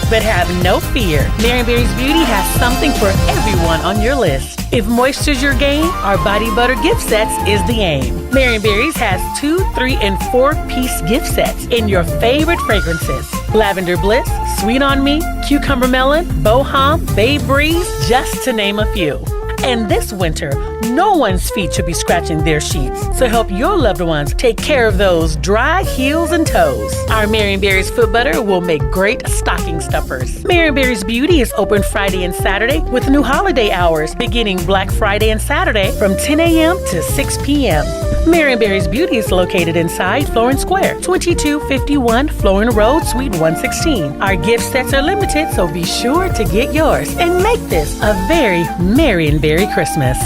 But have no fear. Marionberry's Beauty has something for everyone on your list. If moisture's your game, our body butter gift sets is the aim. Marionberry's has 2, 3, and 4-piece gift sets in your favorite fragrances. Lavender Bliss, Sweet on Me, Cucumber Melon, Boham, Bay Breeze, just to name a few. And this winter, no one's feet should be scratching their sheets. So help your loved ones take care of those dry heels and toes. Our Marionberry's foot butter will make great stocking stuffers. Marionberry's Beauty is open Friday and Saturday with new holiday hours beginning Black Friday and Saturday from 10 a.m. to 6 p.m. Marionberry's Beauty is located inside Florin Square, 2251 Florin Road, Suite 116. Our gift sets are limited, so be sure to get yours and make this a very Marionberry Christmas.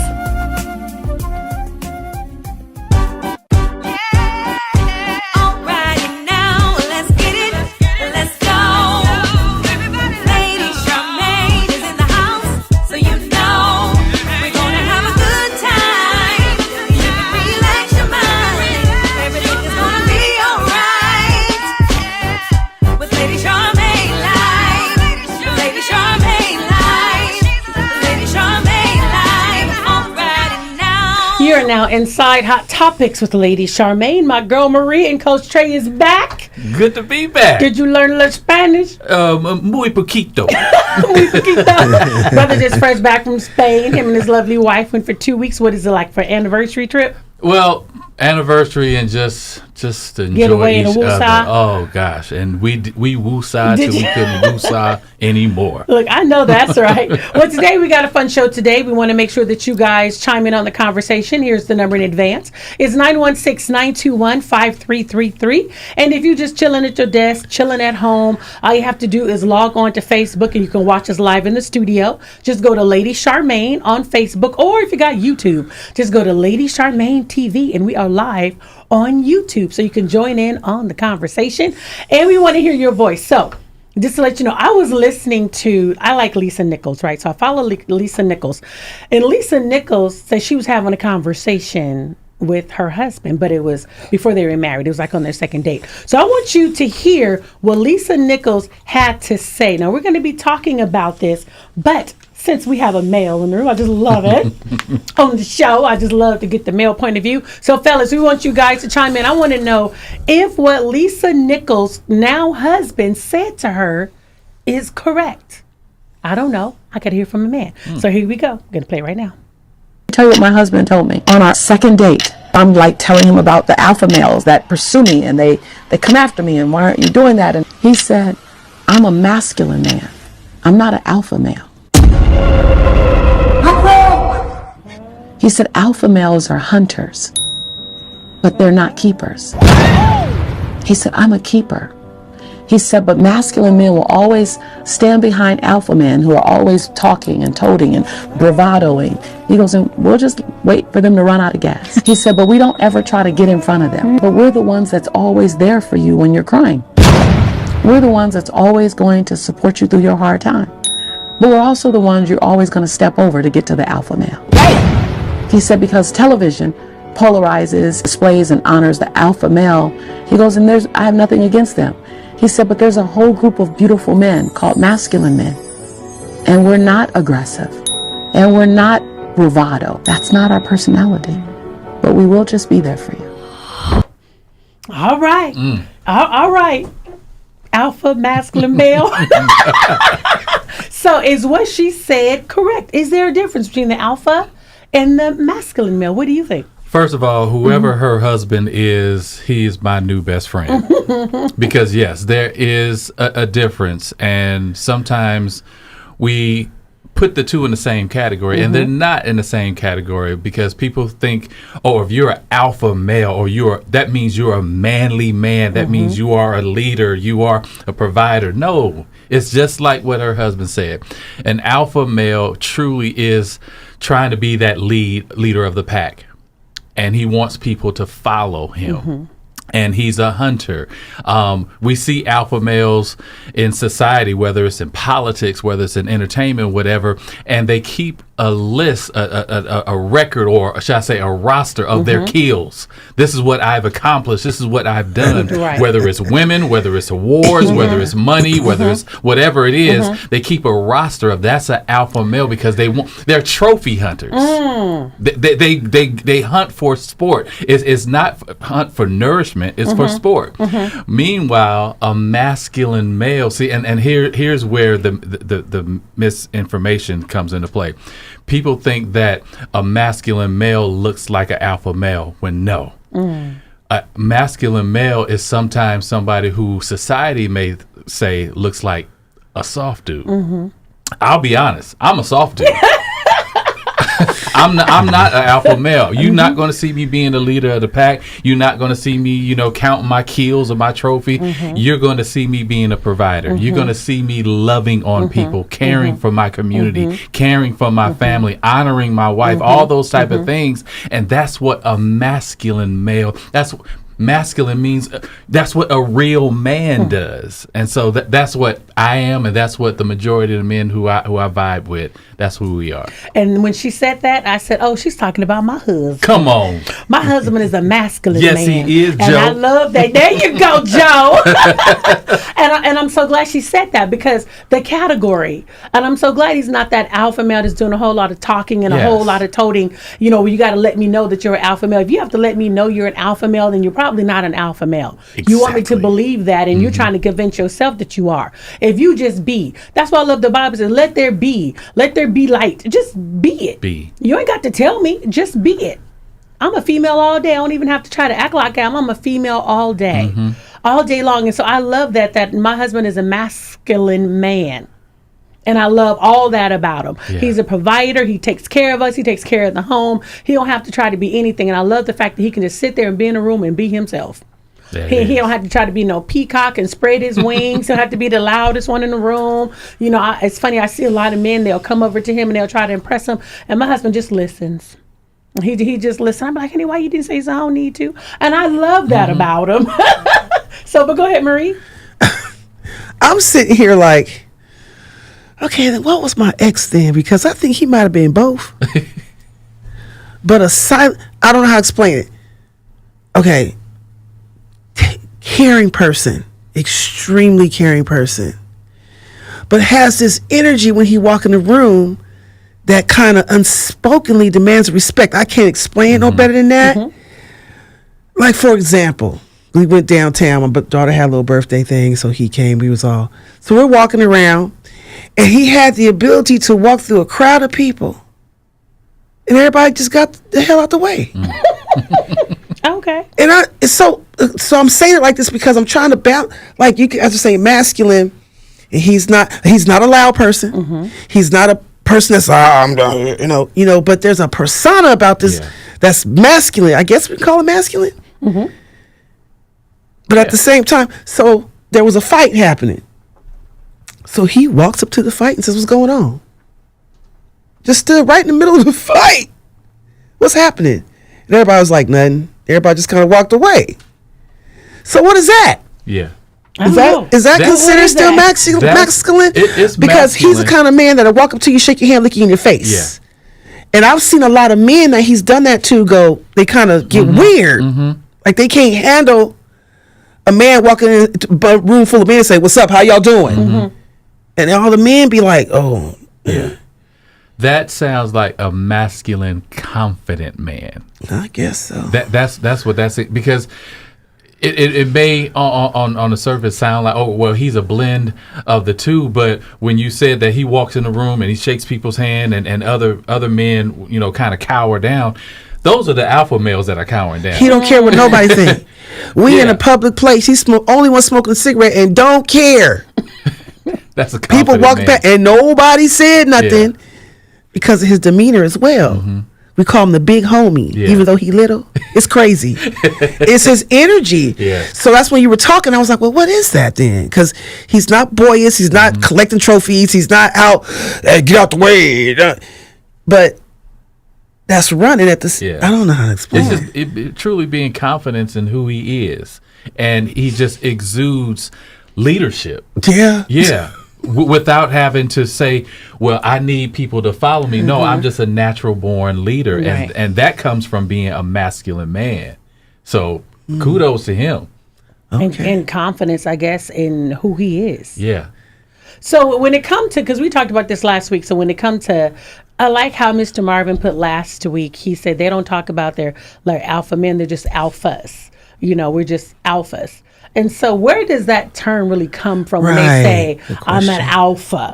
You're now inside Hot Topics with Lady Charmaine. My girl Marie and Coach Trey is back. Good to be back. Did you learn a little Spanish? Muy poquito. Muy poquito. Brother just fresh back from Spain. Him and his lovely wife went for 2 weeks. What is it like for an anniversary trip? Well, anniversary and just enjoy get away each in a other. woosah. Oh gosh, and we woosah till we couldn't woosah anymore. Look, I know that's right. Well, today we got a fun show today. We want to make sure that you guys chime in on the conversation. Here's the number in advance. It's 916-921-5333. And if you're just chilling at your desk, chilling at home, all you have to do is log on to Facebook and you can watch us live in the studio. Just go to Lady Charmaine on Facebook, or if you got YouTube, just go to Lady Charmaine TV, and we are live on YouTube, so you can join in on the conversation. And we want to hear your voice. So just to let you know, I was listening to, I like Lisa Nichols, right? So I follow Lisa Nichols. And Lisa Nichols said she was having a conversation with her husband, but it was before they were married. It was like on their second date. So I want you to hear what Lisa Nichols had to say. Now, we're going to be talking about this, but since we have a male in the room, I just love it. On the show, I just love to get the male point of view. So, fellas, we want you guys to chime in. I want to know if what Lisa Nichols' now husband said to her is correct. I don't know. I got to hear from a man. So here we go. I'm going to play it right now. Tell you what my husband told me on our second date. I'm like telling him about the alpha males that pursue me, and they come after me, and why aren't you doing that? And he said, I'm a masculine man. I'm not an alpha male. He said alpha males are hunters, but they're not keepers. He said, I'm a keeper. He said, but masculine men will always stand behind alpha men who are always talking and toting and bravadoing. He goes, and we'll just wait for them to run out of gas. He said, but we don't ever try to get in front of them. But we're the ones that's always there for you when you're crying. We're the ones that's always going to support you through your hard time. But we're also the ones you're always going to step over to get to the alpha male. He said, because television polarizes, displays, and honors the alpha male. He goes, and I have nothing against them. He said, but there's a whole group of beautiful men called masculine men. And we're not aggressive. And we're not bravado. That's not our personality. But we will just be there for you. All right. All right. Alpha masculine male. So is what she said correct? Is there a difference between the alpha and the masculine male? What do you think? First of all, whoever her husband is, he is my new best friend. Because yes, there is a difference, and sometimes we put the two in the same category, and they're not in the same category, because people think, oh, if you're an alpha male, or that means you're a manly man, that means you are a leader, you are a provider. No, it's just like what her husband said. An alpha male truly is trying to be that leader of the pack, and he wants people to follow him. and he's a hunter. We see alpha males in society, whether it's in politics, whether it's in entertainment, whatever, and they keep a list, a record, or should I say a roster of their kills. This is what I've accomplished. This is what I've done. Right. Whether it's women, whether it's awards, whether it's money, whether it's whatever it is, they keep a roster of that's an alpha male because they're trophy hunters. They hunt for sport. It's not hunt for nourishment. It's for sport. Meanwhile, a masculine male. See, and here's where the misinformation comes into play. People think that a masculine male looks like an alpha male when no. A masculine male is sometimes somebody who society may say looks like a soft dude. I'll be honest, I'm a soft dude. I'm not an alpha male. You're not going to see me being the leader of the pack. You're not going to see me, counting my kills or my trophy. You're going to see me being a provider. You're going to see me loving on people, caring for my community, caring for my family, honoring my wife, all those type of things. And that's what a masculine male, masculine means that's what a real man does. And so that's what I am, and that's what the majority of the men who I vibe with, that's who we are. And when she said that, I said, oh, she's talking about my husband. Come on. My husband is a masculine man. Yes, he is, Joe. And I love that. There you go, Joe. and I'm so glad she said that, because the category, and I'm so glad he's not that alpha male that's doing a whole lot of talking and a whole lot of toting, where you got to let me know that you're an alpha male. If you have to let me know you're an alpha male, then you're probably not an alpha male. Exactly. You want me to believe that, and you're trying to convince yourself that you are. If you just be, that's why I love the Bible says, let there be light. Just be it. You ain't got to tell me, just be it. I'm a female all day. I don't even have to try to act like I'm a female all day. All day long. And so I love that my husband is a masculine man. And I love all that about him. Yeah. He's a provider. He takes care of us. He takes care of the home. He don't have to try to be anything. And I love the fact that he can just sit there and be in a room and be himself. He don't have to try to be no peacock and spread his wings. He don't have to be the loudest one in the room. It's funny. I see a lot of men, they'll come over to him and they'll try to impress him. And my husband just listens. He just listens. I'm like, honey, why you didn't say so? I don't need to. And I love that about him. So, but go ahead, Marie. I'm sitting here like, okay, then what was my ex then? Because I think he might have been both. But I don't know how to explain it. Okay. Caring person, extremely caring person, but has this energy when he walk in the room that kind of unspokenly demands respect. I can't explain no better than that. Like, for example, we went downtown. My daughter had a little birthday thing, so he came. So we're walking around, and he had the ability to walk through a crowd of people, and everybody just got the hell out the way. Okay. And so I'm saying it like this because I'm trying to balance, like you can, as I say, masculine. And he's not a loud person. He's not a person that's but there's a persona about this that's masculine. I guess we call it masculine. But at the same time, so there was a fight happening. So he walks up to the fight and says, "What's going on?" Just stood right in the middle of the fight. What's happening? And everybody was like, nothing. Everybody just kind of walked away. So what is that? Yeah. Is that considered still masculine? It is because masculine. He's the kind of man that'll walk up to you, shake your hand, lick you in your face. Yeah. And I've seen a lot of men that he's done that to they kind of get weird. Like they can't handle a man walking in a room full of men and say, "What's up? How y'all doing?" And all the men be like, "Oh, yeah." That sounds like a masculine, confident man. I guess so. That's what that's it. Because it may on the surface sound like, oh, well, he's a blend of the two. But when you said that he walks in the room and he shakes people's hand and other men, kind of cower down, those are the alpha males that are cowering down. He don't care what nobody think. We in a public place. He's only one smoking a cigarette and don't care. That's a people walk man. back and nobody said nothing. Yeah. Because of his demeanor as well. We call him the big homie, even though he little. It's crazy. It's his energy. Yeah. So that's when you were talking, I was like, well, what is that then? Because he's not boyish. He's not collecting trophies. He's not out, hey, get out the way. But that's running at the... I don't know how to explain it's just truly being confident in who he is. and he just exudes leadership. Yeah. Yeah. Without having to say, well, I need people to follow me. No, I'm just a natural born leader. Right. And that comes from being a masculine man. So kudos to him. And confidence, I guess, in who he is. Yeah. So when it comes to, because we talked about this last week, so when it comes to, I like how Mr. Marvin put last week, he said they don't talk about their alpha men, they're just alphas. We're just alphas. And so where does that term really come from when they say, I'm an alpha?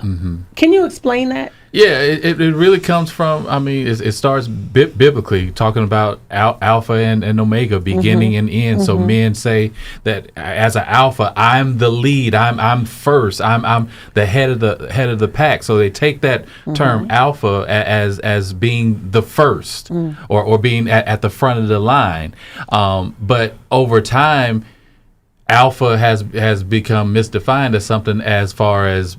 Can you explain that? Yeah, it really comes from, I mean, it starts biblically, talking about alpha and omega, beginning and end. So men say that as an alpha, I'm the lead, I'm first, I'm the head of the pack. So they take that term alpha as being the first or being at the front of the line. But over time, alpha has become misdefined as something as far as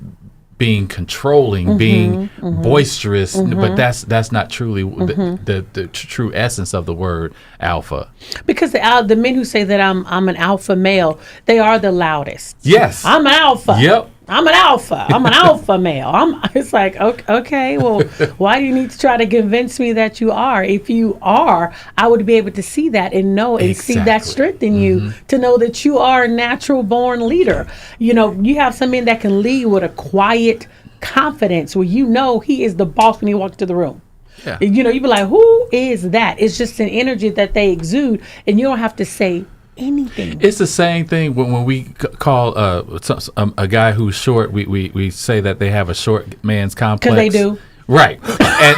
being controlling, being boisterous, but that's not truly the true essence of the word alpha. Because the men who say that I'm an alpha male, they are the loudest. Yes, I'm an alpha. Yep. I'm an alpha. I'm an alpha male. It's like, okay, well, why do you need to try to convince me that you are? If you are, I would be able to see that and know and see that strength in you to know that you are a natural born leader. You have some men that can lead with a quiet confidence where he is the boss when he walks into the room. Yeah. You be like, who is that? It's just an energy that they exude, and you don't have to say anything. It's the same thing when we call a guy who's short. We say that they have a short man's complex. Because they do. Right,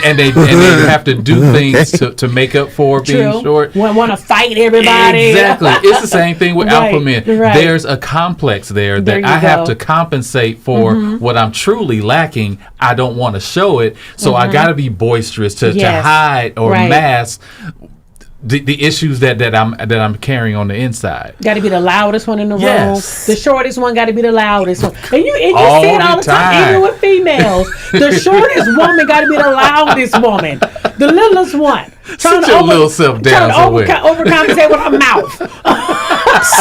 and they have to do things to make up for being short. Want to fight everybody. Exactly. It's the same thing with alpha men. Right. There's a complex there that I have to compensate for what I'm truly lacking. I don't want to show it, so I got to be boisterous to hide or mask the issues that I'm carrying on the inside. Got to be the loudest one in the room. The shortest one got to be the loudest one. And you see it all the time, even with females. The shortest woman got to be the loudest woman. The littlest one. Sit your little self down somewhere. Overcompensate with her mouth.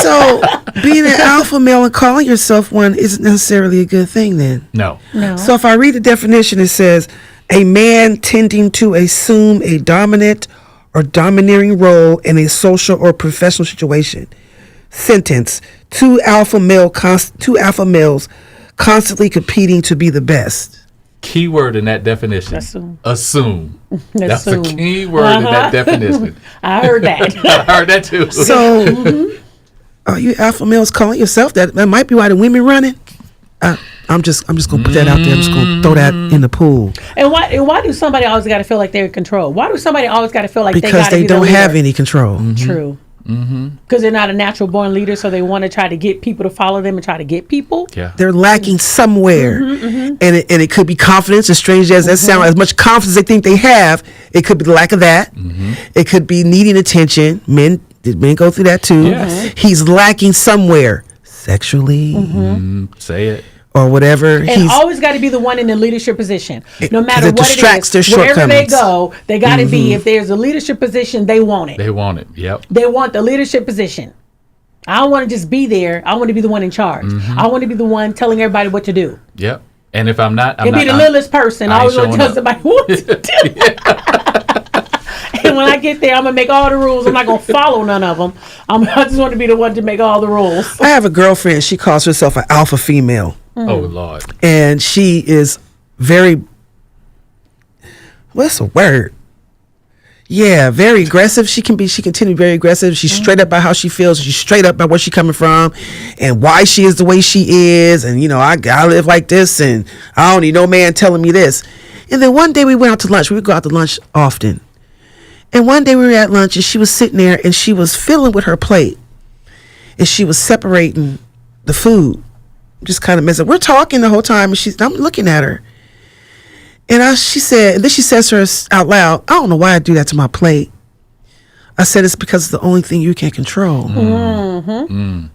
So being an alpha male and calling yourself one isn't necessarily a good thing then. No. So if I read the definition, it says a man tending to assume a dominant or domineering role in a social or professional situation. Sentence: two alpha males constantly competing to be the best. Key word in that definition: assume. That's a Assume. key word in that definition. I heard that. I heard that too. So, are you alpha males calling yourself that? That might be why the women running. I'm just gonna put that out there. I'm just gonna throw that in the pool. And why do somebody always got to feel like they're in control? Why do somebody always got to feel like because they don't have any control? True. Because they're not a natural born leader, so they want to try to get people to follow them and try to get people. Yeah. They're lacking somewhere, and it could be confidence. As strange as that sounds, as much confidence they think they have, it could be the lack of that. It could be needing attention. Men go through that too. Yes. He's lacking somewhere sexually. Say it. Or whatever. And He's always got to be the one in the leadership position. No matter it what distracts it is, their wherever they shortcomings. go, they got to be, if there's a leadership position, they want it. They want it. Yep. They want the leadership position. I don't want to just be there. I want to be the one in charge. I want to be the one telling everybody what to do. Yep. And if I'm not, And be the littlest person. I always want to tell somebody what to do. And when I get there, I'm going to make all the rules. I'm not going to follow none of them. I just want to be the one to make all the rules. I have a girlfriend. She calls herself an alpha female. Oh, Lord. And she is very, what's the word? Yeah, very aggressive. She can be very aggressive. She's straight up about how she feels. She's straight up about where she's coming from and why she is the way she is. And, I live like this and I don't need no man telling me this. And then one day we went out to lunch. We would go out to lunch often. And one day we were at lunch and she was sitting there and she was fiddling with her plate. And she was separating the food. Just kind of messing. We're talking the whole time, and I'm looking at her, and she said, and then she says to her out loud, "I don't know why I do that to my plate." I said, "It's because it's the only thing you can control." And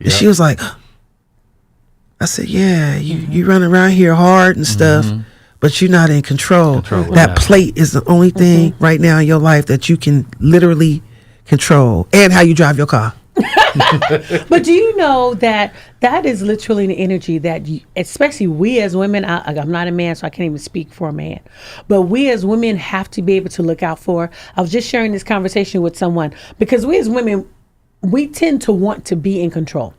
she was like, "I said, yeah, you run around here hard and stuff, but you're not in control. That plate is the only thing right now in your life that you can literally control, and how you drive your car." But do you know that that is literally an energy that, especially we as women, I'm not a man, so I can't even speak for a man, but we as women have to be able to look out for. I was just sharing this conversation with someone, because we as women, we tend to want to be in control.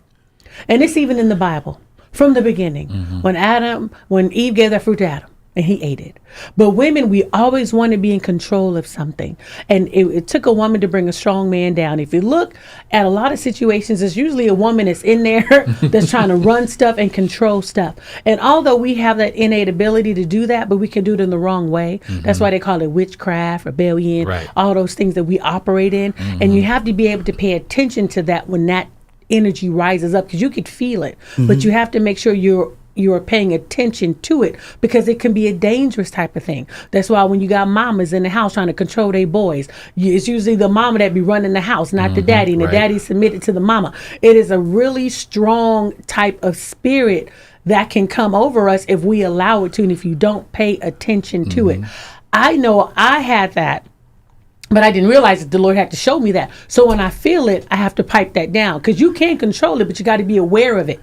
And it's even in the Bible from the beginning, when Eve gave that fruit to Adam. And he ate it. But women, we always want to be in control of something. And it took a woman to bring a strong man down. If you look at a lot of situations, it's usually a woman that's in there that's trying to run stuff and control stuff. And although we have that innate ability to do that, but we can do it in the wrong way. That's why they call it witchcraft, rebellion, all those things that we operate in. And you have to be able to pay attention to that when that energy rises up, because you could feel it. But you have to make sure you're paying attention to it, because it can be a dangerous type of thing. That's why when you got mamas in the house trying to control their boys, it's usually the mama that be running the house, not the daddy, and the daddy submitted to the mama. It is a really strong type of spirit that can come over us if we allow it to, and if you don't pay attention to it. I know I had that, but I didn't realize that the Lord had to show me that. So when I feel it, I have to pipe that down, because you can control it, but you got to be aware of it.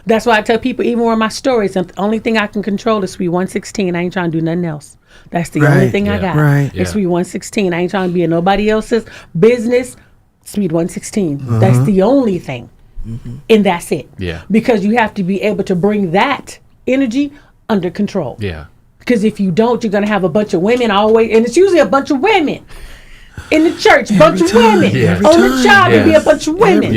That's why I tell people, even with my stories, the only thing I can control is Sweet 116. I ain't trying to do nothing else. That's the only thing I got. It's Sweet 116. I ain't trying to be in nobody else's business. Sweet 116. That's the only thing. And that's it. Because you have to be able to bring that energy under control. Because if you don't, you're going to have a bunch of women always, and it's usually a bunch of women in the church, bunch of women. On the job, it'd be a bunch of women.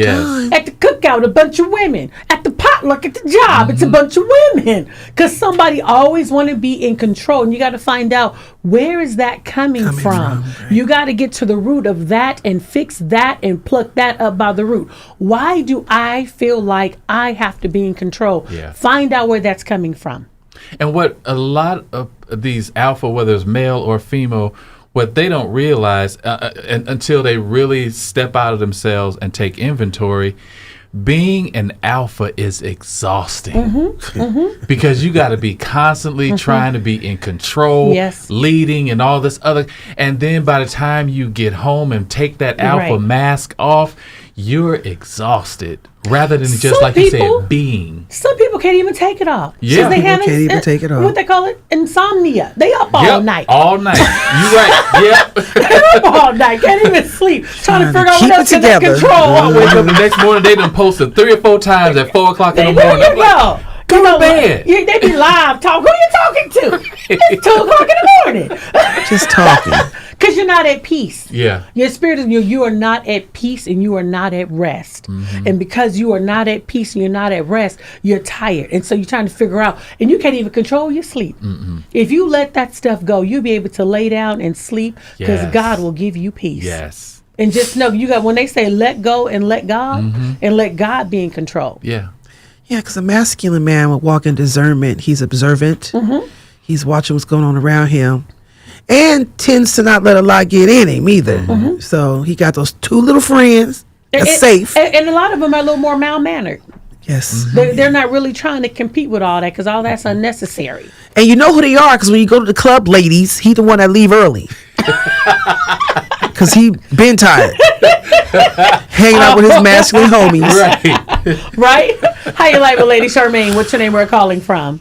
At the cookout, a bunch of women. At the potluck, at the job, it's a bunch of women. Because somebody always want to be in control, and you got to find out, where is that coming from? You got to get to the root of that and fix that and pluck that up by the root. Why do I feel like I have to be in control? Find out where that's coming from. And what a lot of these alpha, whether it's male or female, what they don't realize until they really step out of themselves and take inventory, being an alpha is exhausting. Because you got to be constantly trying to be in control, leading, and all this other. And then by the time you get home and take that alpha mask off, you're exhausted. Rather than just, like you said, being. Some people can't even take it off. Some people can't even take it off. What they call it? Insomnia. They up all night. All night. You right. They up all night. Can't even sleep. Trying to figure out what else to control. I wake up the next morning, they done posted 3 or 4 times at 4 o'clock in the morning. There you go. Go to bed. They be live talking. Who you talking to? It's 2 o'clock in the morning. Just talking. Because you're not at peace. Yeah. Your spirit is you are not at peace, and you are not at rest. And because you are not at peace and you're not at rest, you're tired. And so you're trying to figure out, and you can't even control your sleep. If you let that stuff go, you'll be able to lay down and sleep, because God will give you peace. And just know, you got, when they say let go and let God, and let God be in control. Yeah, because a masculine man would walk in discernment. He's observant. He's watching what's going on around him, and tends to not let a lot get in him either. So he got those 2 little friends that's safe. And a lot of them are a little more mild-mannered. Yes. They're not really trying to compete with all that, because all that's unnecessary. And you know who they are, because when you go to the club, ladies, he the one that leave early. Because he been tired. Hanging out with his masculine homies. Right? How you like with Lady Charmaine? What's your name? We're calling from?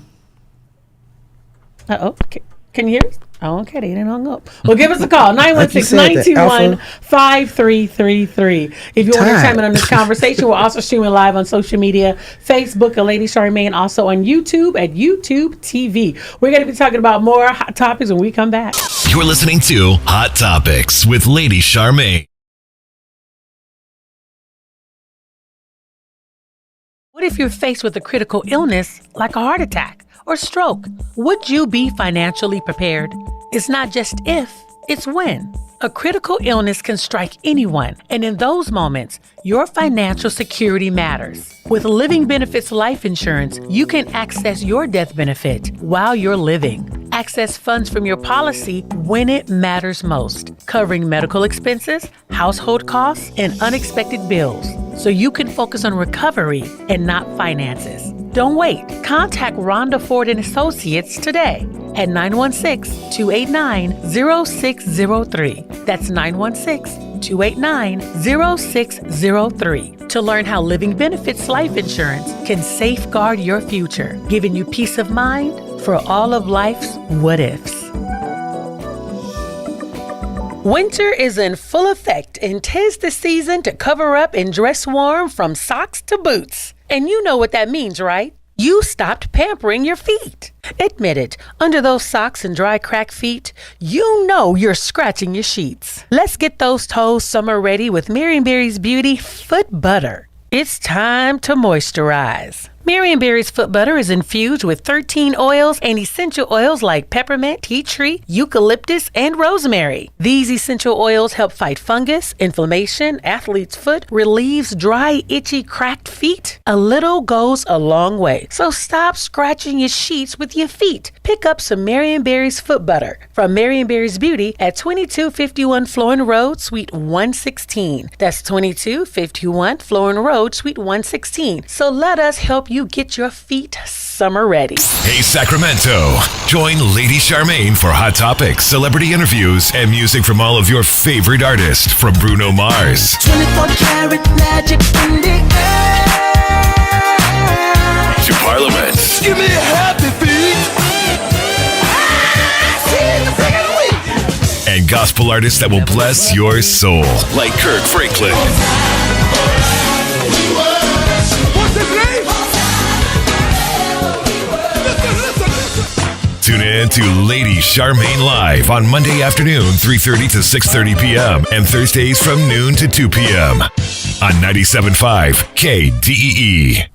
Can you hear us? Oh, okay, they didn't hung up. Well, give us a call, 916-921-5333. If you want to chime in on this conversation, we're also streaming live on social media, Facebook at Lady Charmaine, also on YouTube at YouTube TV. We're going to be talking about more hot topics when we come back. You're listening to Hot Topics with Lady Charmaine. What if you're faced with a critical illness like a heart attack or stroke? Would you be financially prepared? It's not just if, it's when. A critical illness can strike anyone, and in those moments, your financial security matters. With Living Benefits Life Insurance, you can access your death benefit while you're living. Access funds from your policy when it matters most, covering medical expenses, household costs, and unexpected bills, so you can focus on recovery and not finances. Don't wait. Contact Rhonda Ford and Associates today at 916-289-0603. That's 916 289-0603 to learn how Living Benefits Life Insurance can safeguard your future, giving you peace of mind for all of life's what-ifs. Winter is in full effect, and 'tis the season to cover up and dress warm from socks to boots. And you know what that means, right? You stopped pampering your feet. Admit it, under those socks and dry, cracked feet, you know you're scratching your sheets. Let's get those toes summer ready with Berry's Beauty Foot Butter. It's time to moisturize. Berry's Foot Butter is infused with 13 oils and essential oils like peppermint, tea tree, eucalyptus, and rosemary. These essential oils help fight fungus, inflammation, athlete's foot, relieves dry, itchy, cracked feet. A little goes a long way. So stop scratching your sheets with your feet. Pick up some Berry's Foot Butter from Berry's Beauty at 2251 Florin Road, Suite 116. That's 2251 Florin Road, Suite 116. So let us help you get your feet summer ready. Hey, Sacramento. Join Lady Charmaine for Hot Topics, celebrity interviews, and music from all of your favorite artists, from Bruno Mars 24 karat magic in the air to Parliament. Give me a happy beat. And gospel artists that will bless your soul, like Kirk Franklin. What's his name? Tune in to Lady Charmaine Live on Monday afternoon, 3:30 to 6:30 p.m. and Thursdays from noon to 2 p.m. on 97.5 KDEE.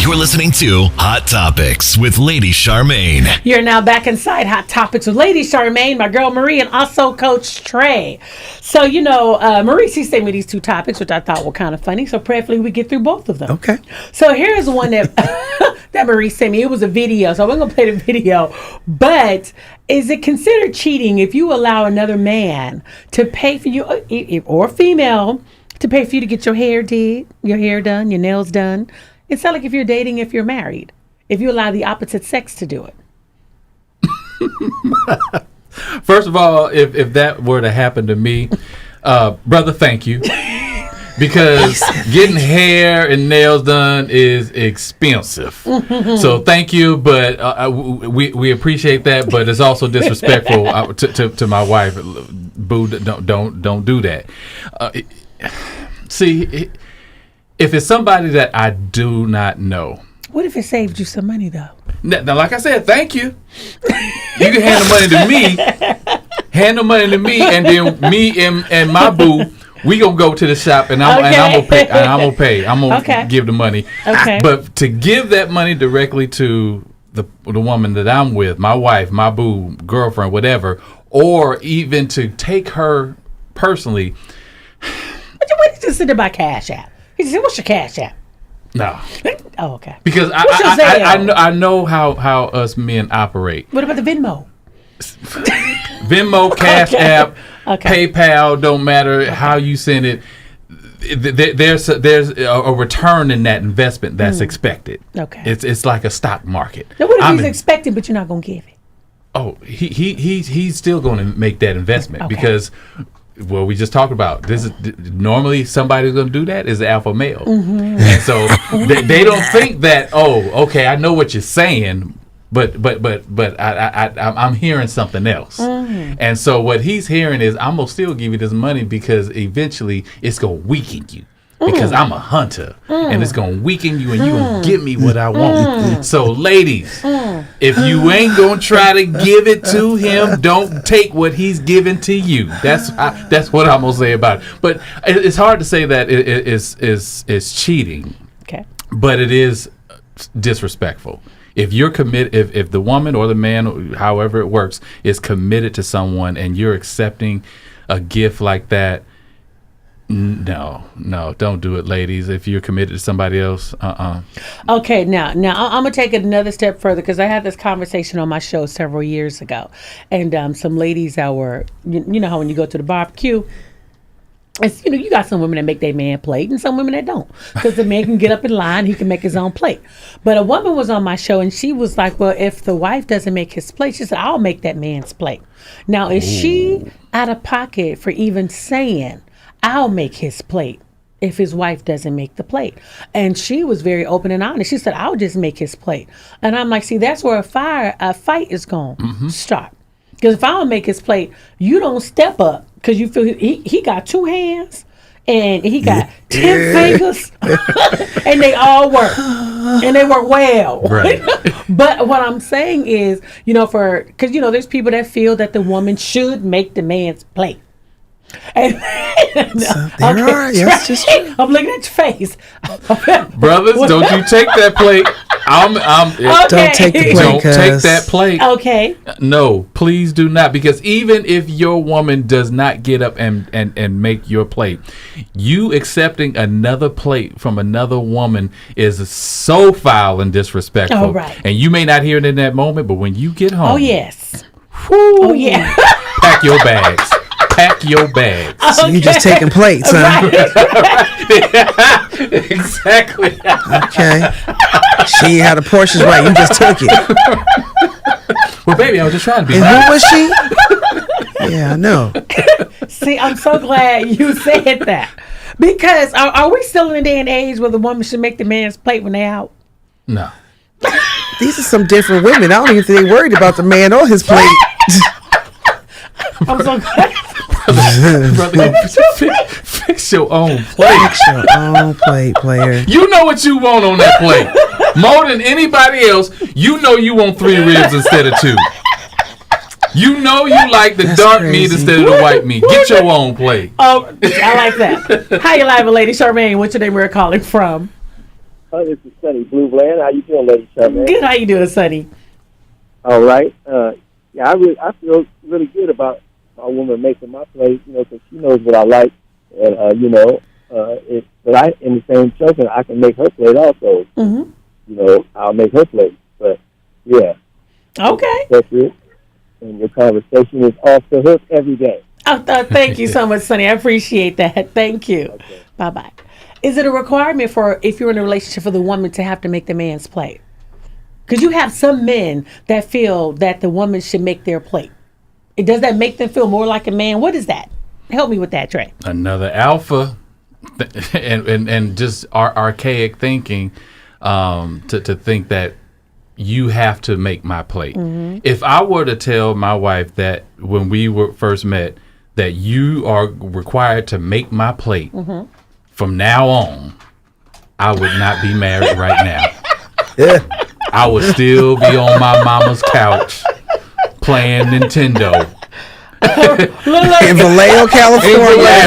You're listening to Hot Topics with Lady Charmaine. You're now back inside Hot Topics with Lady Charmaine, my girl Marie, and also Coach Trey. So, Marie, she sent me these two topics, which I thought were kind of funny. So, prayerfully, we get through both of them. Okay. So, here's one that that Marie sent me. It was a video, so we're going to play the video. But is it considered cheating if you allow another man to pay for you, or female, to pay for you to get your hair did, your hair done, your nails done? It's not like if you're dating, if you're married, if you allow the opposite sex to do it. First of all, if that were to happen to me, brother, thank you. Because getting hair and nails done is expensive. So thank you, but we appreciate that, but it's also disrespectful to my wife. Boo, don't do that. See, if it's somebody that I do not know. What if it saved you some money, though? Now, like I said, thank you. You can hand the money to me. Hand the money to me, and then me and my boo, we gonna go to the shop, and I'm gonna pay. I'm gonna give the money. Okay. But to give that money directly to the woman that I'm with, my wife, my boo, girlfriend, whatever, or even to take her personally. What did you just send her by Cash App? He said, "What's your Cash App?" No. Oh, okay. Because I know how us men operate. What about the Venmo? Venmo, Cash App, Okay. PayPal, don't matter how you send it. There's a return in that investment that's expected. Okay. It's like a stock market. Now, what if he's expecting, but you're not gonna give it? Oh, he's still going to make that investment Okay. because. Well, we just talked about this. Is normally somebody's going to do that is the alpha male, and so they don't think that. Oh, okay, I know what you're saying, but I'm hearing something else, and so what he's hearing is I'm gonna still give you this money because eventually it's gonna weaken you. Because I'm a hunter, and it's gonna weaken you, and you gonna give me what I want. So, ladies, if you ain't gonna try to give it to him, don't take what he's giving to you. That's what I'm gonna say about it. But it's hard to say that it's cheating. Okay. But it is disrespectful. If you're committed, if the woman or the man, however it works, is committed to someone, and you're accepting a gift like that. No, don't do it, ladies. If you're committed to somebody else, Okay, now I'm gonna take it another step further because I had this conversation on my show several years ago, and some ladies that were, you know how when you go to the barbecue, It's, you got some women that make their man plate and some women that don't. Because the man can get up in line, he can make his own plate. But a woman was on my show and she was like, well, if the wife doesn't make his plate, she said, I'll make that man's plate. Now, is she out of pocket for even saying, I'll make his plate if his wife doesn't make the plate? And she was very open and honest. She said, I'll just make his plate. And I'm like, see, that's where a fight is going to start. Because if I don't make his plate, you don't step up because you feel he got 2 hands and he got 10 fingers and they all work and they work well. Right. But what I'm saying is, because there's people that feel that the woman should make the man's plate. And, there are. Yes, just true. I'm looking at your face. Brothers, don't you take that plate. Don't take the plate. Don't take that plate. Okay. No, please do not. Because even if your woman does not get up and make your plate, you accepting another plate from another woman is so foul and disrespectful. Oh, right. And you may not hear it in that moment, but when you get home. Oh, yes. Whoo, Oh, yeah. pack your bags. Pack your bags. So you just taking plates, huh? Exactly. Okay. She had the portions right. You just took it. Well, baby, I was just trying to be And nice. who was she? Yeah, I know. See, I'm so glad you said that. Because are we still in a day and age where the woman should make the man's plate when they out? No. These are some different women. I don't even think they worried about the man or his plate. I'm so glad. Brother, fix your own plate. Fix your own plate, player. You know what you want on that plate. More than anybody else, you know you want 3 ribs instead of 2. You know you like the That's dark crazy. meat instead of the white meat. Get your own plate. Oh, I like that. How you live, Lady Charmaine? What's your name? We're calling from. Oh, this is Sonny Blue Bland. How you doing, Lady Charmaine? Good. How you doing, Sonny? All right. Yeah, I feel really good about my woman making my plate, because she knows what I like, and but I, in the same token, I can make her plate also. Mm-hmm. I'll make her plate. But yeah. Okay. That's it. And your conversation is off the hook every day. Oh, thank you so much, Sonny. I appreciate that. Thank you. Okay. Bye-bye. Is it a requirement for, if you're in a relationship, for the woman to have to make the man's plate? Because you have some men that feel that the woman should make their plate. Does that make them feel more like a man? What is that? Help me with that, Trey. Another alpha and just archaic thinking to think that you have to make my plate. Mm-hmm. If I were to tell my wife that when we were first met that you are required to make my plate from now on, I would not be married right now. Yeah. I would still be on my mama's couch playing Nintendo. In Vallejo, California.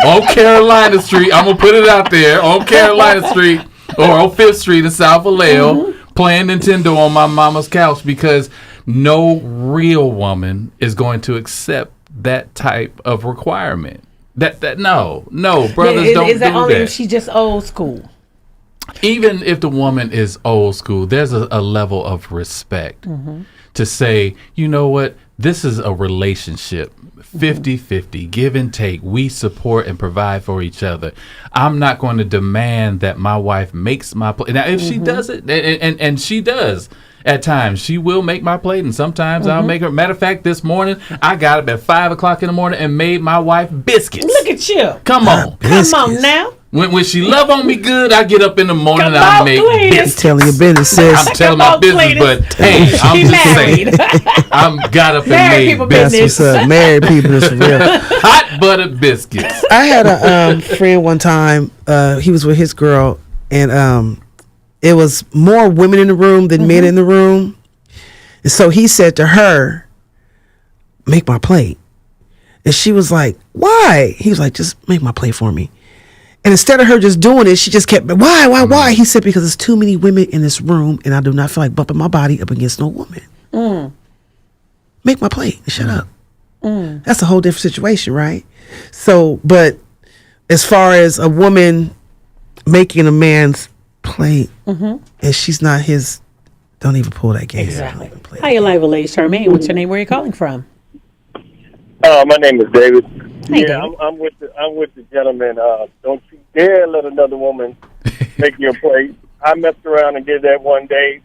On Carolina Street. I'm going to put it out there. On Carolina Street or on 5th Street in South Vallejo playing Nintendo on my mama's couch, because no real woman is going to accept that type of requirement. No, brothers don't is that do only that. if she's just old school? Even if the woman is old school, there's a level of respect to say, you know what, this is a relationship, 50-50, give and take. We support and provide for each other. I'm not going to demand that my wife makes my plate. Now, if she does it, and she does, at times, she will make my plate, and sometimes I'll make her. Matter of fact, this morning, I got up at 5 o'clock in the morning and made my wife biscuits. Look at you. Come on. Come on now. When she love on me good, I get up in the morning and Come I on, make Cletus. biscuits. Telling your business, sis. I'm telling my Come on, business, Cletus. but hey, I'm She just married. saying. I'm got up and Married made people biscuits. That's what's up. Married people is for real. Hot buttered biscuits. I had a friend one time. He was with his girl, and it was more women in the room than men in the room. And so he said to her, "Make my plate." And she was like, "Why?" He was like, "Just make my plate for me." And instead of her just doing it, she just kept, why? He said, "Because there's too many women in this room, and I do not feel like bumping my body up against no woman. Make my plate and shut up." That's a whole different situation, right? So, but as far as a woman making a man's plate, and she's not his, don't even pull that game. Exactly. How you live, Lady Charmaine? What's your name? Where are you calling from? My name is David. Hey, Yeah, David. I'm with the gentleman. Don't you dare let another woman take your plate. I messed around and did that one day.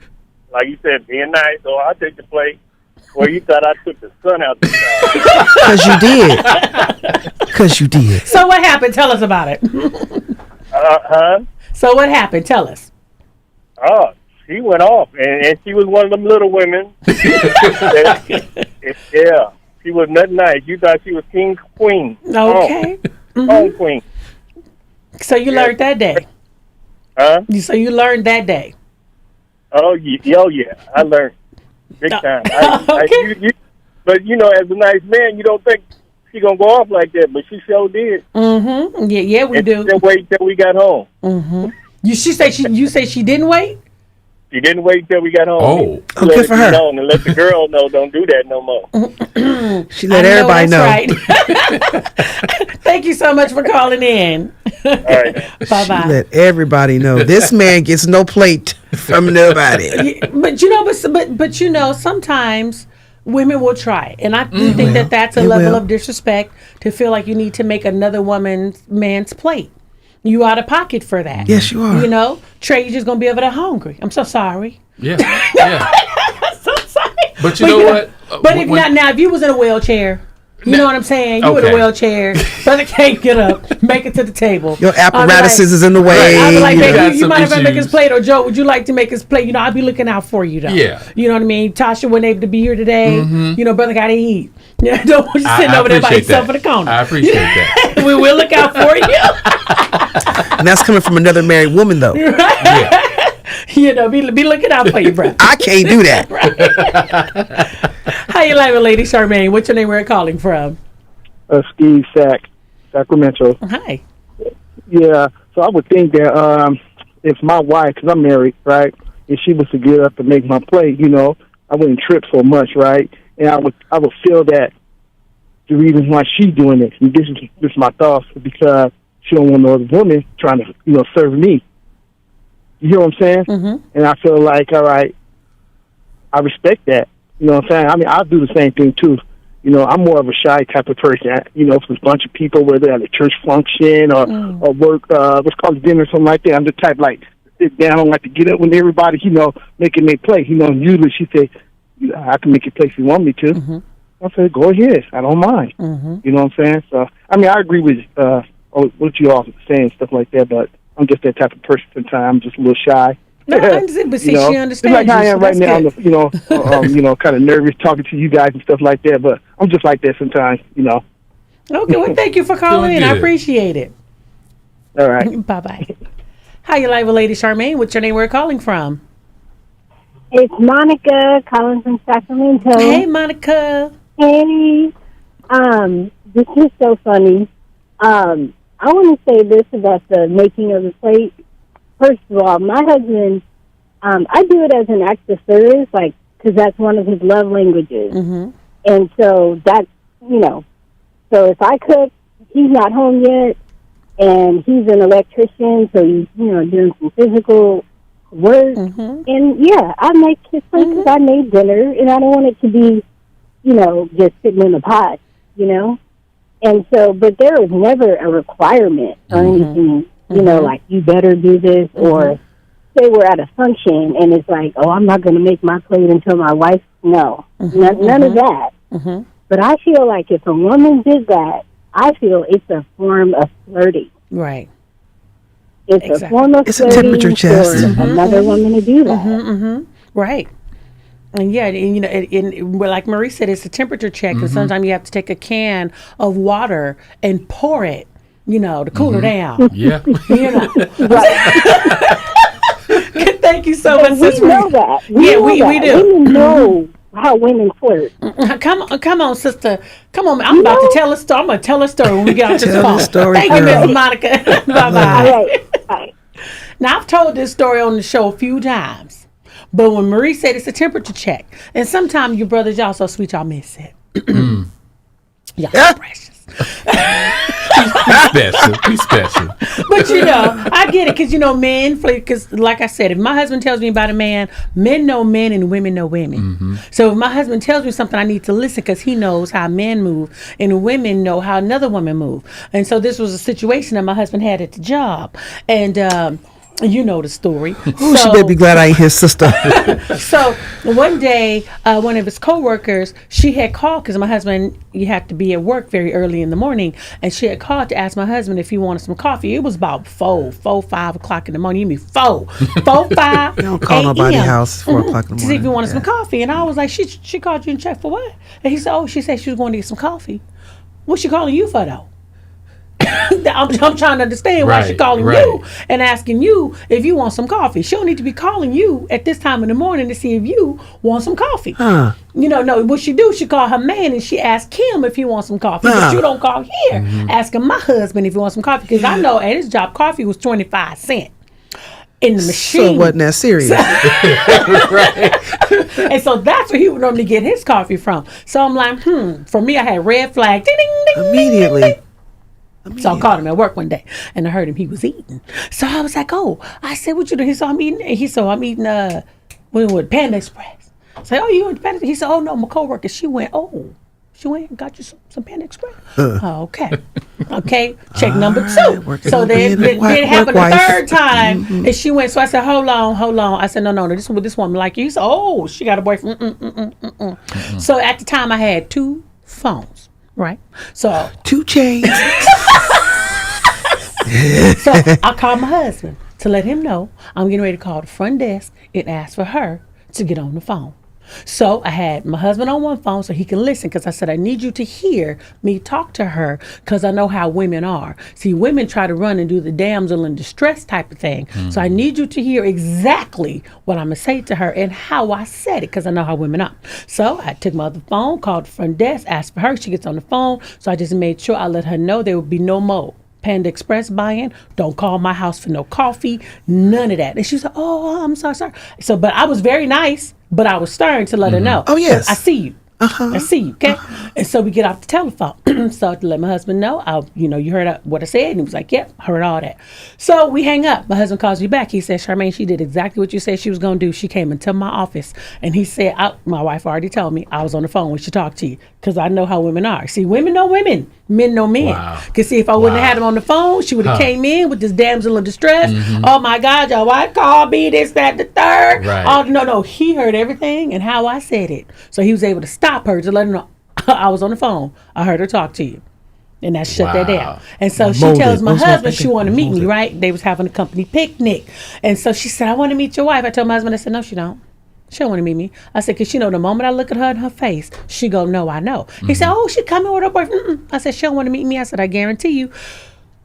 Like you said, being nice. Oh, I'll take the plate. Well, you thought I took the sun out the sky. Because you did. So what happened? Tell us about it. Huh? So what happened? Tell us. Oh, she went off, and she was one of them little women. Yeah, she was nothing nice. You thought she was king, queen. Okay. Oh, queen. So you learned that day. Huh? So you learned that day. Oh, yeah. I learned big time. Okay. But, as a nice man, you don't think she going to go off like that, but she sure did. Mm-hmm. Yeah, we and do. She didn't wait till we got home. Mm-hmm. You say she didn't wait? She didn't wait till we got home. Oh. She let Okay it for be her. known and let the girl know don't do that no more. She let everybody know. Right. Thank you so much for calling in. All right. Bye-bye. She let everybody know. This man gets no plate from nobody. But sometimes women will try, and I do think that that's a They level will. of disrespect to feel like you need to make another man's plate. You out of pocket for that. Yes, you are. Trey, you're just gonna be over there hungry. I'm so sorry. Yeah. I'm so sorry. But you know what? But if you was in a wheelchair, you know what I'm saying? You in a Okay. wheelchair, brother can't get up, make it to the table. Your apparatuses is in the way. I'd be like, You got baby, you some might have make his issues. plate, or Joe, would you like to make his plate? I'll be looking out for you, though. Yeah. You know what I mean? Tasha wasn't able to be here today. Brother got to eat. Don't want you sitting I over there by appreciate yourself that. in the corner. I appreciate that. We will look out for you. And that's coming from another married woman, though. Yeah. Be looking out for you, bro. I can't do that. How you like it, Lady Charmaine? What's your name? Where you calling from? Steve Sacramento. Hi. Yeah, so I would think that if my wife, because I'm married, right, if she was to get up and make my plate, I wouldn't trip so much, right? And I would feel that the reason why she's doing it, and this is my thoughts, is because she don't want no other woman trying to, serve me. You hear what I'm saying? Mm-hmm. And I feel like, all right, I respect that. You know what I'm saying? I mean, I'll do the same thing, too. I'm more of a shy type of person. If there's a bunch of people, whether at a church function or work, what's called dinner or something like that, I'm the type, like, sit down. I don't like to get up when everybody, making their play. Usually she say, I can make your place if you want me to. Mm-hmm. I said, go ahead. I don't mind. Mm-hmm. You know what I'm saying? So, I mean, I agree with what you all saying, stuff like that, but I'm just that type of person sometimes. I'm just a little shy. No, I understand, but see, she understands. It's like how I you, am so right that's now, good. kind of nervous talking to you guys and stuff like that, but I'm just like that sometimes, Okay, well, thank you for calling Doing in. I good. appreciate it. All right. Bye-bye. How you like with Lady Charmaine? What's your name? Where you calling from? It's Monica calling from Sacramento. Hey, Monica. Hey. This is so funny. I want to say this about the making of the plate. First of all, my husband, I do it as an act of service, because that's one of his love languages. Mm-hmm. And so that's, so if I cook, he's not home yet, and he's an electrician, so he's, doing some physical work. Mm-hmm. And, yeah, I make his plate because I made dinner, and I don't want it to be, just sitting in the pot, And so, but there is never a requirement or anything, like you better do this, or say we're at a function and it's like, oh, I'm not going to make my plate until my wife. No, none of that. Mm-hmm. But I feel like if a woman did that, I feel it's a form of flirting. Right. It's Exactly. a form of It's a flirting temperature test. for another woman to do that. Mm-hmm. Right. And yeah, and like Marie said, it's a temperature check. And sometimes you have to take a can of water and pour it, to cool her down. Yeah. Thank you so much. We Sis know Marie. that. Yeah, know we that. do. Women know how women flirt. Come on, sister. Come on. I'm about to tell a story. I'm going to tell a story when we get off this Tell phone. the story, Thank you, girl. Miss Monica. All Bye-bye. right. All right. Now, I've told this story on the show a few times. But when Marie said it's a temperature check, and sometimes you brothers, y'all so sweet, y'all miss it. Y'all so precious. He's special. But I get it because men. Because like I said, if my husband tells me about a man, men know men and women know women. Mm-hmm. So if my husband tells me something, I need to listen because he knows how men move, and women know how another woman move. And so this was a situation that my husband had at the job, and. You know the story. Ooh, she better be glad I ain't his sister. So one day, one of his coworkers, she had called because my husband, you have to be at work very early in the morning, and she had called to ask my husband if he wanted some coffee. It was about 5 o'clock in the morning. You mean 4, 5. You don't call nobody's house 4 o'clock in the morning. To see if he wanted some coffee, and I was like, she called you and checked for what? And he said, oh, she said she was going to get some coffee. What's she calling you for though? I'm trying to understand why she's calling you and asking you if you want some coffee. She don't need to be calling you at this time in the morning to see if you want some coffee. Huh. No, what she do, she call her man and she ask him if he wants some coffee. But you don't call here asking my husband if he wants some coffee. Because I know at his job, coffee was 25 cents. In the machine. So it wasn't that serious. Right. And so that's where he would normally get his coffee from. So I'm like, For me, I had red flag. Ding, ding, ding, Immediately. Ding, ding, ding. So I called him at work one day and I heard him, he was eating. So I was like, I said, what you doing? He said, I'm eating what, Panda Express. I said, you went to Panda Express? He said, no, my coworker, she went and got you some Panda Express. Okay. Okay. Check number 2. So then it happened the third time and she went. So I said, hold on. I said, no, this woman like you. He said, she got a boyfriend. So at the time I had 2 phones, right? So 2 chains. So I called my husband to let him know I'm getting ready to call the front desk and ask for her to get on the phone. So I had my husband on one phone so he can listen because I said, I need you to hear me talk to her because I know how women are. See, women try to run and do the damsel in distress type of thing. So I need you to hear exactly what I'm going to say to her and how I said it because I know how women are. So I took my other phone, called the front desk, asked for her. She gets on the phone. So I just made sure I let her know there would be no more Panda Express buy-in. Don't call my house for no coffee. None of that. And she said, I'm sorry. So, but I was very nice, but I was stern to let her know. Oh, yes. I see you. I see you, okay? And so we get off the telephone. So to let my husband know, you heard what I said. And he was like, yep, heard all that. So we hang up. My husband calls me back. He said, Charmaine, she did exactly what you said she was going to do. She came into my office. And he said, my wife already told me I was on the phone when she talked to you. Because I know how women are. See, women know women. Men know men. Wow. Because see, if I wouldn't have had him on the phone, she would have came in with this damsel in distress. Oh, my God, your wife called me, this, that, the third. Right. No. He heard everything and how I said it. So he was able to stop her to let her know I was on the phone. I heard her talk to you. And that shut that down. And so she tells my husband she wanted to meet me, right? They was having a company picnic. And so she said, I want to meet your wife. I told my husband, I said, no, she don't. She don't want to meet me. I said, because the moment I look at her in her face, she go, no, I know. He said, she coming with her boyfriend. I said, she don't want to meet me. I said, I guarantee you.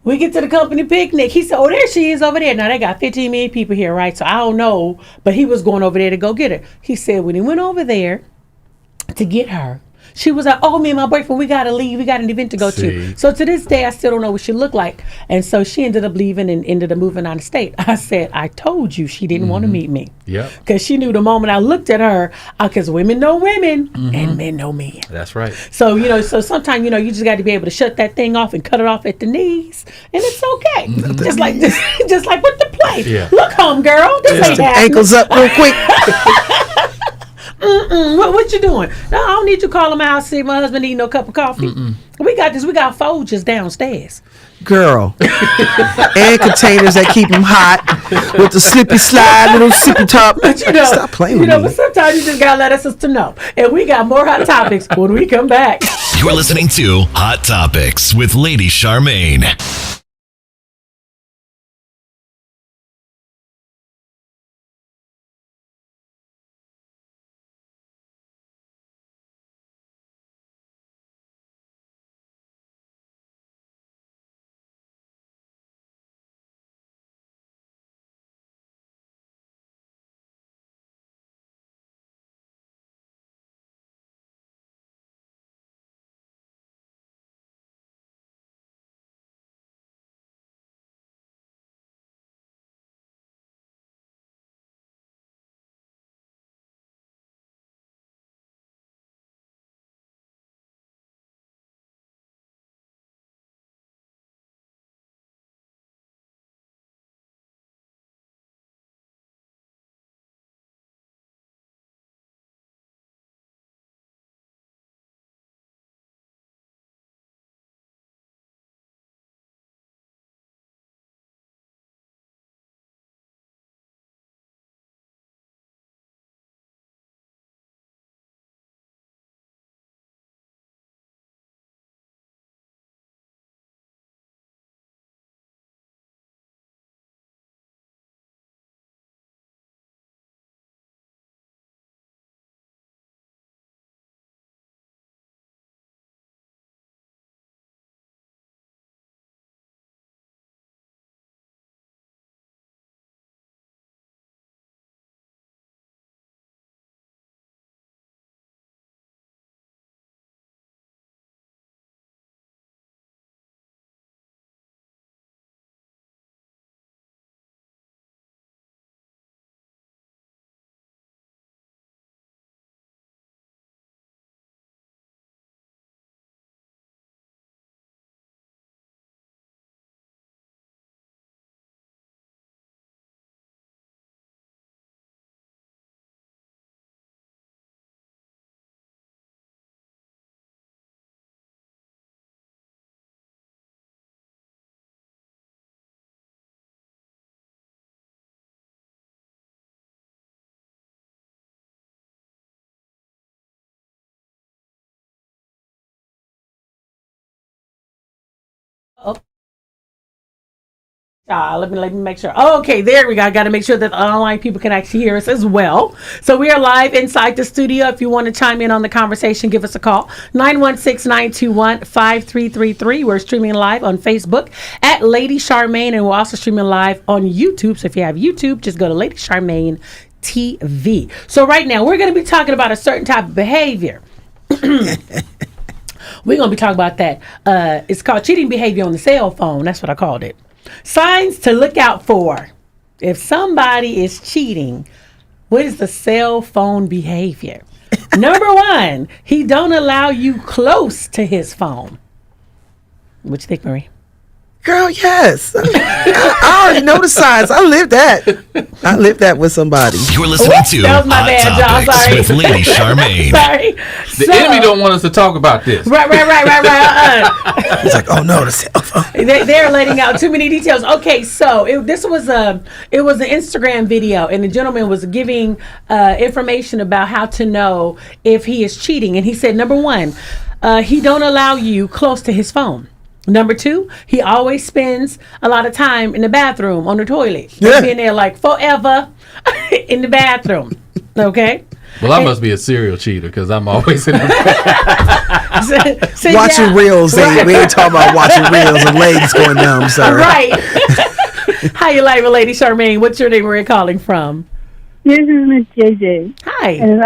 We get to the company picnic. He said, there she is over there. Now, they got 15 million people here, right? So I don't know. But he was going over there to go get her. He said, when he went over there to get her, she was like, me and my boyfriend, we got to leave. We got an event to go to. So to this day, I still don't know what she looked like. And so she ended up leaving and ended up moving out of state. I said, I told you she didn't want to meet me. Yep. Because she knew the moment I looked at her, because women know women and men know men. That's right. So, so sometimes, you just got to be able to shut that thing off and cut it off at the knees. And it's okay. Just like with the plate. Yeah. Look home, girl. This ain't happening. Ankles up real quick. What you doing? No, I don't need you calling my house to see if my husband need no cup of coffee. We got this. We got Folgers downstairs. Girl. And containers that keep them hot with the slippy slide, little sippy top. But Stop playing with me. But sometimes you just got to let us sister know. And we got more hot topics when we come back. You're listening to Hot Topics with Lady Charmaine. Let me make sure. Okay, there we go. I got to make sure that the online people can actually hear us as well. So we are live inside the studio. If you want to chime in on the conversation, give us a call. 916-921-5333. We're streaming live on Facebook at Lady Charmaine, and we're also streaming live on YouTube. So if you have YouTube, just go to Lady Charmaine TV. So right now, we're going to be talking about a certain type of behavior. We're going to be talking about that. It's called cheating behavior on the cell phone. That's what I called it. Signs to look out for. If somebody is cheating, what is the cell phone behavior? Number one, he don't allow you close to his phone. What you think, Marie? Girl, yes. I already know the signs. I lived that. I lived that with somebody. You're listening to that was my Hot bad, y'all. Topics Sorry. with Lady Charmaine. Sorry. The enemy don't want us to talk about this. Right. It's like, oh no, the cell phone. They're letting out too many details. Okay, so it was an Instagram video, and the gentleman was giving information about how to know if he is cheating. And he said, number one, he don't allow you close to his phone. Number two, he always spends a lot of time in the bathroom on the toilet. Yeah. Being there like forever in the bathroom. Okay? Well, I must be a serial cheater because I'm always in the bathroom. Sit Watching down. reels. Right. We ain't talking about watching reels and legs going numb, sir. Right. How you like, Lady Charmaine? What's your name? Where you calling from? This is Miss JJ. Hi. And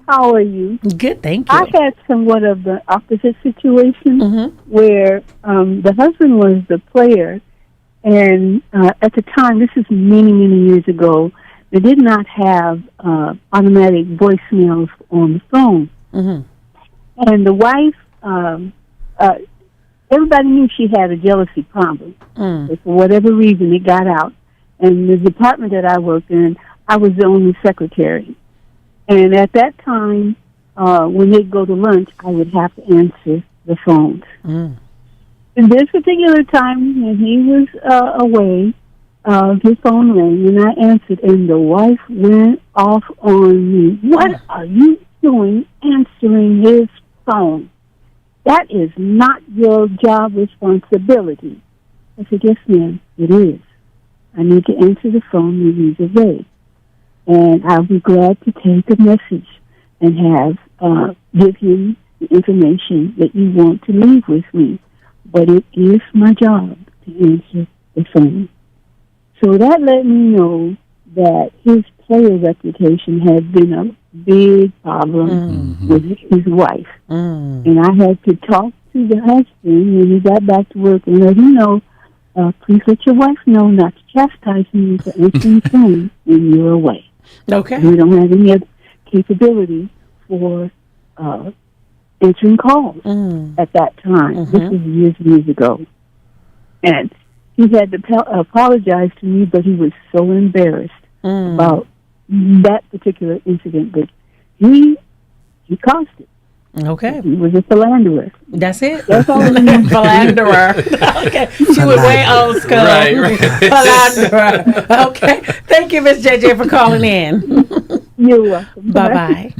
how are you? Good, thank you. I had somewhat of the opposite situation where the husband was the player, and at the time, this is many, many years ago, they did not have automatic voicemails on the phone. And the wife, everybody knew she had a jealousy problem. But for whatever reason, it got out. And the department that I worked in, I was the only secretary. And at that time, when they'd go to lunch, I would have to answer the phones. And this particular time, when he was away, his phone rang, and I answered, and the wife went off on me. What are you doing answering his phone? That is not your job responsibility. I said, yes, ma'am, it is. I need to answer the phone when he's away. And I'll be glad to take a message and give him the information that you want to leave with me. But it is my job to answer the phone. So that let me know that his player reputation had been a big problem with his wife. And I had to talk to the husband when he got back to work and let him know, please let your wife know not to chastise me for answering the phone when you're away. Okay. We don't have any other capability for answering calls at that time. This was years ago. And he had to apologize to me, but he was so embarrassed about that particular incident that he caused it. Okay. He was a philanderer. That's it. That's all. Philanderer. Okay. She was way old school. Right. Philanderer. Okay. Thank you, Miss JJ, for calling in. You're welcome. Bye-bye.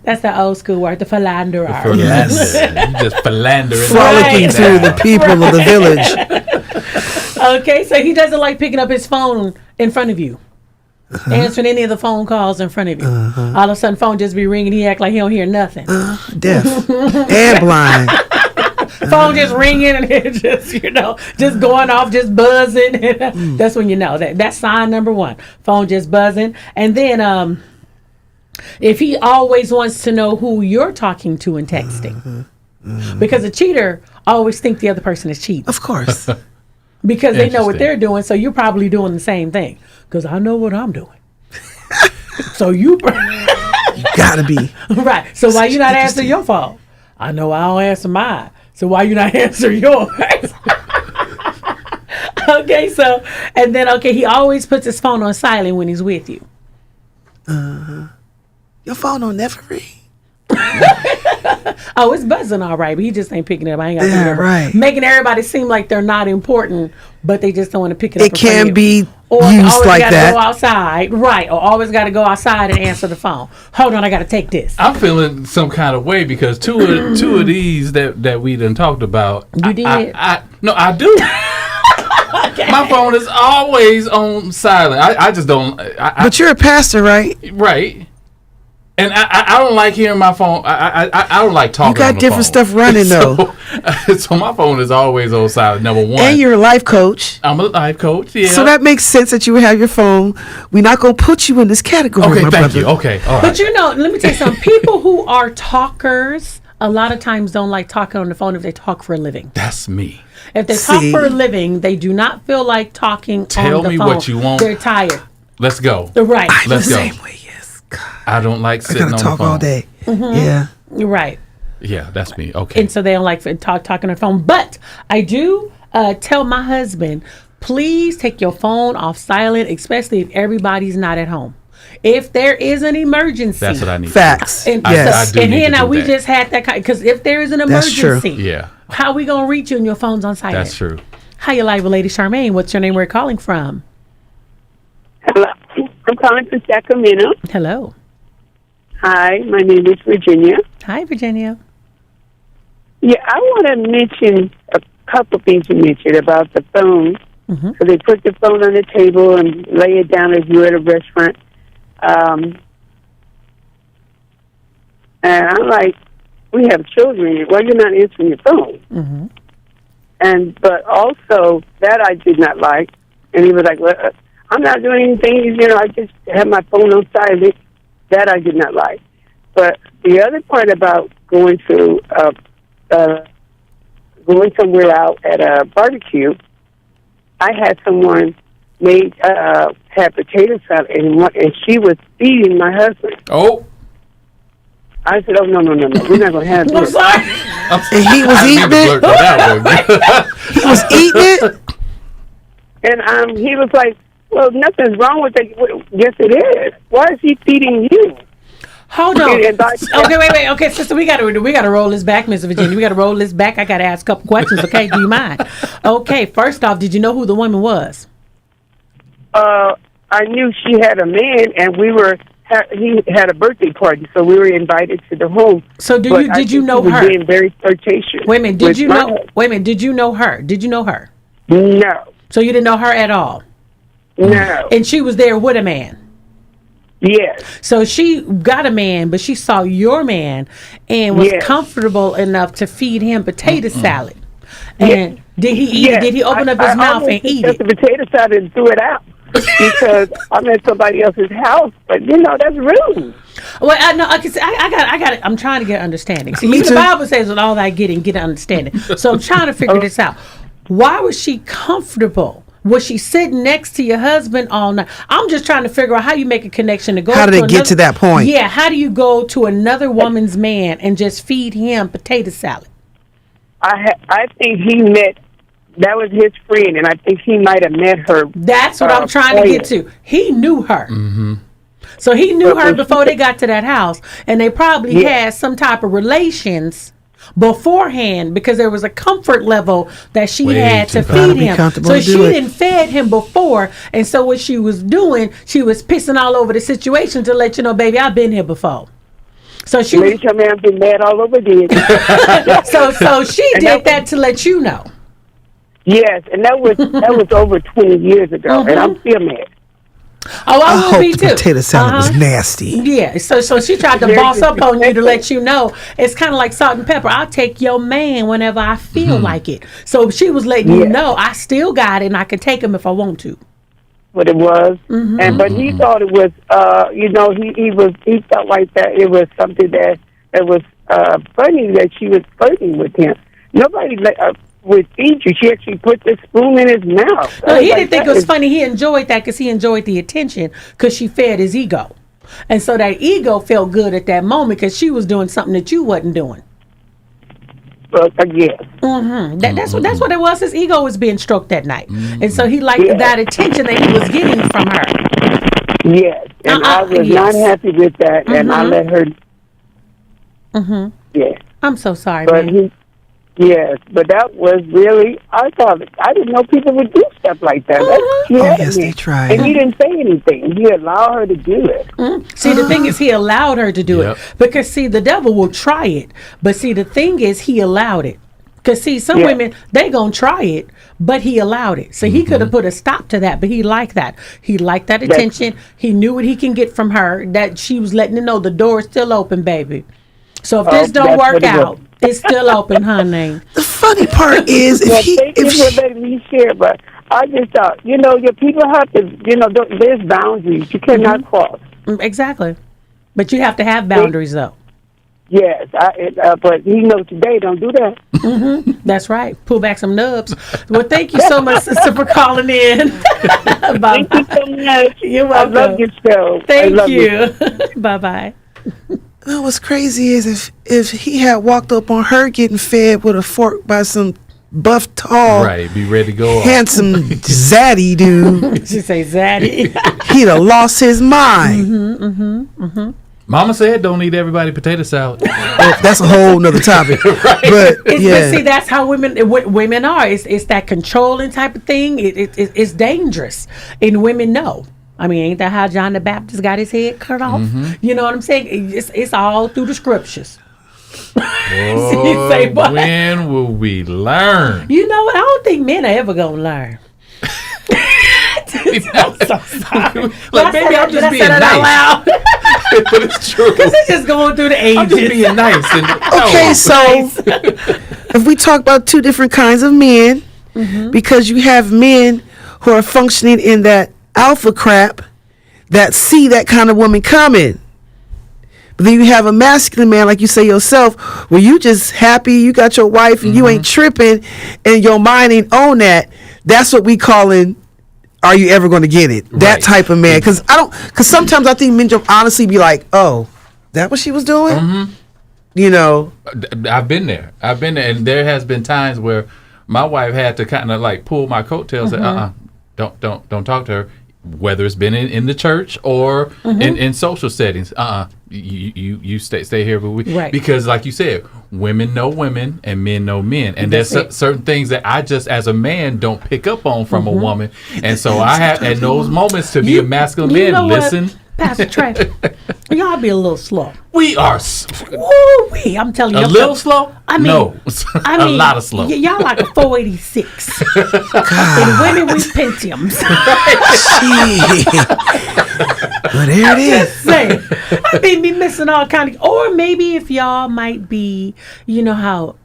That's the old school word, the philanderer. Yes. You just philandering. Frolicking Right. through the people of the village. Okay, so he doesn't like picking up his phone in front of you. Answering any of the phone calls in front of you. All of a sudden, phone just be ringing. He act like he don't hear nothing. Deaf and blind. Phone just ringing and it just, just going off, just buzzing. That's when you know that's sign number one. Phone just buzzing. And then if he always wants to know who you're talking to and texting. Because a cheater always think the other person is cheating. Of course. Because they know what Interesting. they're doing, so you're probably doing the same thing. Because I know what I'm doing. So you Gotta be. right. So why you not answering your phone? I know I don't answer mine. So why you not answer yours? Okay, so and then he always puts his phone on silent when he's with you. Your phone don't never ring. Oh, it's buzzing all right, but he just ain't picking it up. I ain't got Yeah, to right. Making everybody seem like they're not important, but they just don't want to pick it up. It can be or used always like gotta that. go outside, right? Or always got to go outside and answer the phone. Hold on, I got to take this. I'm feeling some kind of way because two of these that we done talked about. You did? No, I do. My phone is always on silent. I just don't. But you're a pastor, right? Right. And I don't like hearing my phone. I don't like talking. You got on the different phone. stuff running though. So my phone is always on silent. Number one. And you're a life coach. I'm a life coach. Yeah. So that makes sense that you would have your phone. We're not gonna put you in this category. Okay, my thank brother. you. Okay, all right. But you know, let me tell you something. People who are talkers a lot of times don't like talking on the phone if they talk for a living. That's me. If they talk See? for a living, they do not feel like talking Tell on the me phone. what you want. They're tired. Let's go. They're right. I'm Let's the go. same way. Yes. God. I don't like I sitting on gotta the talk phone all day. Mm-hmm. Yeah. You're right. Yeah, that's me. Okay. And so they don't like talking on the phone. But I do tell my husband, please take your phone off silent, especially if everybody's not at home. If there is an emergency. That's what I need. Facts. And, Yes. I do and need he to and I, do we that. just had that because if there is an That's true. emergency, Yeah, how we going to reach you and your phone's on silent? that's true. Hi, you live with Lady Charmaine. What's your name? Where you calling from? Hello. I'm calling from Sacramento. Hello. Hi, my name is Virginia. Hi, Virginia. Yeah, I want to mention a couple things you mentioned about the phone. Mm-hmm. So they put the phone on the table and lay it down as you're at a restaurant. And I'm like, we have children. Why you're not answering your phone? Mm-hmm. But also that I did not like. And he was like, well, I'm not doing anything. You know, I just have my phone on silent. That I did not like. But the other part about going to going somewhere out at a barbecue, I had someone had potato salad and she was feeding my husband. Oh, I said, "Oh no, we're not going to have I'm this." sorry. And he was I need eating to it. blurt that one. He was eating it. And he was like, "Well, nothing's wrong with it." Yes, it is. Why is he feeding you? Hold on. And Okay, wait. Okay, sister, we gotta roll this back, Miss Virginia. We gotta roll this back. I gotta ask a couple questions. Okay, do you mind? Okay, first off, did you know who the woman was? I knew she had a man, and he had a birthday party, so we were invited to the home. So did you know he was her? being very flirtatious. Wait a minute. Did you know her? Did you know her? No. So you didn't know her at all? No. And she was there with a man. Yes. So she got a man, but she saw your man and was comfortable enough to feed him potato salad. And did he eat it? Did he open up his mouth and eat it? The potato salad and threw it out because I'm at somebody else's house. But that's rude. Well, I know. I got it. I'm trying to get understanding. See, Me the too. Bible says with all thy getting, get understanding. So I'm trying to figure this out. Why was she comfortable? Was she sitting next to your husband all night? I'm just trying to figure out how you make a connection to go. How did it get to that point? Yeah, how do you go to another woman's man and just feed him potato salad? I think he met. That was his friend, and I think he might have met her. That's what I'm trying to get to. He knew her. Mm-hmm. So he knew her before they got to that house, and they probably had some type of relations beforehand because there was a comfort level that she had to feed him. So she didn't fed him before, and so what she was doing, she was pissing all over the situation to let you know, baby, I've been here before. So she Lady Charmaine, I've been mad all over again. so she did that to let you know. Yes, and that was over 20 years ago, and I'm still mad. Oh, I hope would be the too. potato salad was nasty. Yeah, so she tried to boss up on you to let you know. It's kind of like salt and pepper. I'll take your man whenever I feel like it. So she was letting you know I still got it and I can take him if I want to. What it was, but he thought it was, he felt like that it was something that was funny that she was flirting with him. Nobody would feed you. She actually put the spoon in his mouth. No, he didn't think it was funny. He enjoyed that because he enjoyed the attention because she fed his ego. And so that ego felt good at that moment because she was doing something that you wasn't doing. Yes. That's what it was. His ego was being stroked that night. And so he liked that attention that he was getting from her. Yes. And I was not happy with that. And I let her. Yes. I'm so sorry, but man. Yes, but that was really, I didn't know people would do stuff like that. Yes, they tried. And he didn't say anything. He allowed her to do it. See, the thing is, he allowed her to do it. Because, see, the devil will try it. But, see, the thing is, he allowed it. Because see, some women, they gonna try it, but he allowed it. So he could have put a stop to that, but he liked that. He liked that attention. He knew what he can get from her, that she was letting him know the door is still open, baby. So if this don't work out, it's still open, honey. The funny part is, thank you for letting me share, but I just thought, your people have to, there's boundaries. You cannot cross. Exactly. But you have to have boundaries, though. Yes, but he knows today, don't do that. That's right. Pull back some nubs. Well, thank you so much, sister, for calling in. Bye-bye. Thank you so much. You're welcome. I love your show. Thank you. Bye-bye. What's crazy is if he had walked up on her getting fed with a fork by some buff, tall, right, be ready to go handsome zaddy dude. She say zaddy. He'd have lost his mind. Mama said don't eat everybody potato salad. That's a whole nother topic. Right. But But see, that's how women are. It's that controlling type of thing. It's dangerous, and women know. I mean, ain't that how John the Baptist got his head cut off? You know what I'm saying? It's all through the scriptures. Oh, say, when will we learn? You know what? I don't think men are ever gonna learn. I'm so sorry. Like, maybe I'm just being nice. But it's true. Because it's just going through the ages. I'm just being nice. Okay, so if we talk about two different kinds of men, because you have men who are functioning in that alpha crap that see that kind of woman coming. But then you have a masculine man, like you say yourself, where you just happy, you got your wife and you ain't tripping and your mind ain't on that. That's what we calling, are you ever going to get it? That type of man. Because sometimes I think men just honestly be like, oh, that what she was doing? You know, I've been there, and there has been times where my wife had to kind of like pull my coattails and don't talk to her, whether it's been in the church or in social settings. You stay here, but because like you said, women know women and men know men, and there's certain things that I just as a man don't pick up on from a woman, and so I have at those moments to be a masculine man. Listen, Pastor Trey, y'all be a little slow. We are. Woo-wee, I'm telling you. A little slow? I mean, no. A lot of slow. Y'all like a 486. And women with Pentiums. Well, there it is. Just saying. I may be missing all kind of, or maybe if y'all might be, you know how,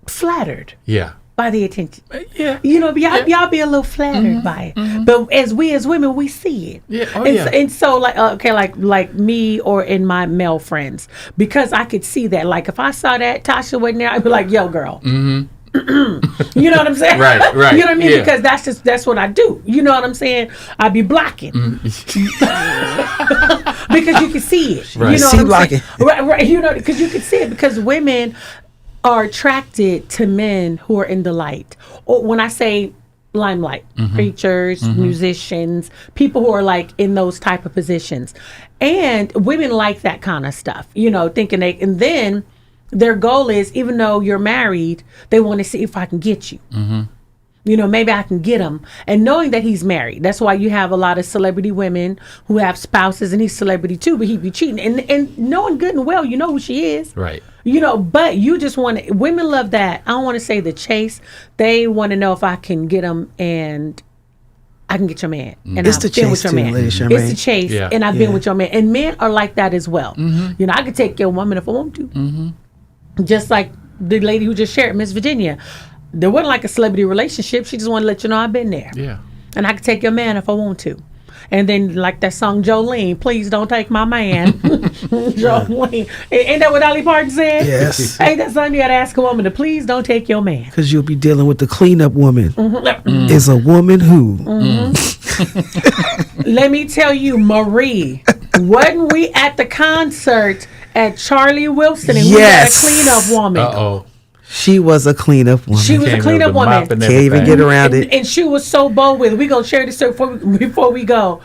flattered. Yeah. By the attention. Yeah. You know, y'all be a little flattered by it. But as women, we see it. Yeah. Oh, And so like me or in my male friends, because I could see that. Like if I saw that Tasha wasn't there, I'd be like, yo, girl. You know what I'm saying? Right. You know what I mean? Yeah. Because that's what I do. You know what I'm saying? I'd be blocking. Because you can see it. Right. You know See what I'm blocking. saying? Right. You know, because you can see it, because women are attracted to men who are in the light. Or when I say limelight, preachers, musicians, people who are like in those type of positions. And women like that kind of stuff, you know, thinking and then their goal is, even though you're married, they want to see if I can get you. You know, maybe I can get him. And knowing that he's married. That's why you have a lot of celebrity women who have spouses, and he's celebrity too, but he be cheating. And knowing good and well, you know who she is. Right. You know, but you just want to, women love that. I don't want to say the chase. They want to know if I can get him and I can get your man. And It's I've the been chase with your too, man. Lady Charmaine. It's the chase, and I've been with your man. And men are like that as well. You know, I could take your woman if I want to. Just like the lady who just shared, Miss Virginia. There wasn't like a celebrity relationship. She just wanted to let you know I've been there. Yeah. And I could take your man if I want to. And then like that song Jolene, please don't take my man. Jolene. Ain't that what Dolly Parton said? Yes. Ain't that something you gotta ask a woman to please don't take your man? Because you'll be dealing with the cleanup woman. Is a woman who. Let me tell you, Marie, wasn't we at the concert at Charlie Wilson and we had a cleanup woman? Uh-oh. She was a cleanup woman. She was a cleanup woman. Can't even get around it. And she was so bold with it. We gonna share this before we go.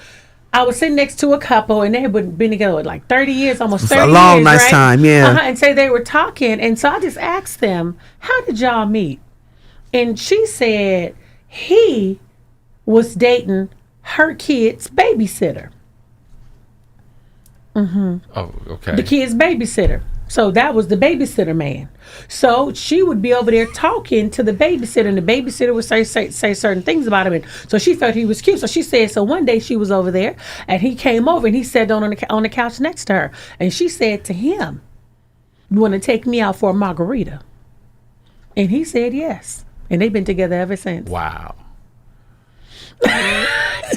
I was sitting next to a couple, and they had been together with like 30 years, almost 30 years. A long, nice right? time, yeah. And so they were talking, and so I just asked them, how did y'all meet? And she said he was dating her kid's babysitter. Oh, okay. The kid's babysitter. So that was the babysitter man. So she would be over there talking to the babysitter, and the babysitter would say certain things about him. And so she felt he was cute. So she said, so one day she was over there, and he came over, and he sat down on the couch next to her. And she said to him, "You want to take me out for a margarita?" And he said yes. And they've been together ever since. Wow.